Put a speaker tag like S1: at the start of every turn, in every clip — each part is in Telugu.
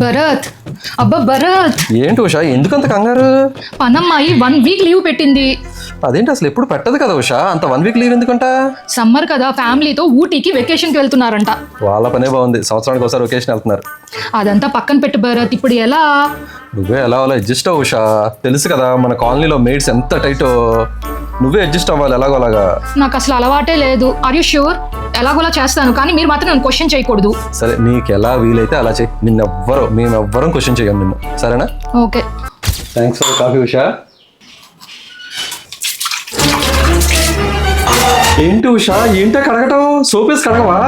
S1: భరత్, అబ్బా భరత్,
S2: ఏంటి ఉషా ఎందుకంత కంగారు?
S1: పనమ్మాయి 1 వీక్ లీవ్ పెట్టింది.
S2: అదేంటి అసలు ఎప్పుడు పెట్టదు కదా ఉషా, అంత 1 వీక్ లీవ్ ఎందుకంట?
S1: సమ్మర్ కదా, ఫ్యామిలీతో ఊటీకి వెకేషన్కి వెళ్తున్నారంట.
S2: వాళ్ళ పనే బాగుంది, సంవత్సరానికి ఒకసారి వెకేషన్ వెళ్తున్నారు.
S1: అదంతా పక్కన పెట్టు భరత్, ఇప్పుడు ఎలా?
S2: నువ్వే ఎలా అలా అడ్జస్ట్ అవ్వు ఉషా, తెలుసు కదా మన కాలనీలో మేడ్స్ ఎంత టైటో. నువ్వే అడ్జస్ట్ అవ్వాలి ఎలాగోలాగా.
S1: నాకు అసలు అలవాటే లేదు. Are you sure? ఎలాగోలా చేస్తాను, కానీ మీరు మాత్రం నన్ను క్వశ్చన్ చేయకూడదు.
S2: సరే నీకు ఎలా వీలైతే అలా చెయ్యి, మేమెవ్వరం క్వశ్చన్ చేయం నిన్ను, సరేనా?
S1: Okay.
S2: Thanks for coffee Usha. ఏంటి ఉషా, ఏంటో కడగటం? సోప్ వేసి కడగవా?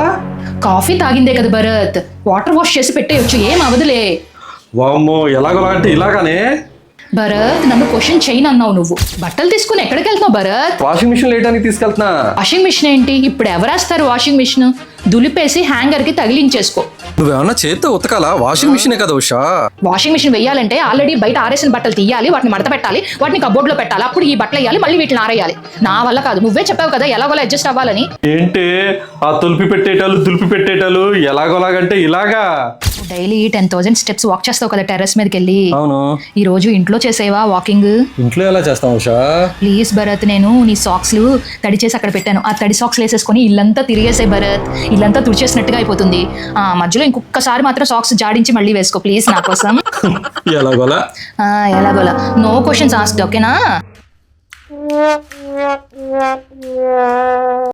S1: కాఫీ తాగిందే కదా భరత్, వాటర్ వాష్ చేసి పెట్టేయచ్చు, ఏం అవదులే.
S2: వామ్మో, ఎలాగోలా అంటే ఇలాగానే?
S1: భరత్, నన్ను క్వశ్చన్ చేయను అన్నావు నువ్వు. బట్టలు తీసుకుని ఎక్కడికి వెళ్తున్నావు భరత్?
S2: వాషింగ్ మిషన్ లేయడానికి తీసుకెళ్తున్నా.
S1: వాషింగ్ మిషన్ ఏంటి? ఇప్పుడు ఎవరేస్తారు వాషింగ్ మిషన్? దులిపేసి హ్యాంగర్ కి తగిలించేసుకో.
S2: నువ్వేమన్నా చేత్తో ఉతకాలా? వాషింగ్ మిషనే కదా ఉషా.
S1: వాషింగ్ మిషన్ వెయ్యాలంటే ఆల్రెడీ బయట ఆరేసిన బట్టలు తీయాలి, వాటిని మడత పెట్టాలి, వాటిని కబోర్డ్ లో పెట్టాలి, అప్పుడు ఈ బట్టలు వేయాలి, మళ్ళీ వీటిని ఆరేయాలి. నా వల్ల కాదు, నువ్వే చెప్పావు కదా ఎలాగోలా అడ్జస్ట్ అవ్వాలని.
S2: ఏంటి ఆ దులిపి పెట్టేటాలు ఎలాగోలాగంటే ఇలాగా?
S1: డైలీ 10,000 స్టెప్స్ వాక్ చేస్తావు కదా టెర్రస్ మీదకి వెళ్ళి.
S2: అవును.
S1: ఈ రోజు ఇంట్లో చేసేవా వాకింగ్?
S2: ఇంట్లో ఎలా చేస్తాం ఉషా?
S1: ప్లీజ్ భరత్, నేను నీ సాక్స్లు తడి చేసి అక్కడ పెట్టాను, ఆ తడి సాక్స్ వేసేసుకొని ఇల్లంతా తిరిగేసే భరత్, ఇల్లంతా తుడిచేసినట్టుగా అయిపోతుంది. మధ్యలో ఇంకొకసారి మాత్రం సాక్స్ జాడించి మళ్ళీ వేసుకో ప్లీజ్ నా కోసం.
S2: ఎలాగోలా
S1: ఎలాగోలా, నో క్వశ్చన్స్ ఆస్క్డ్, ఓకేనా?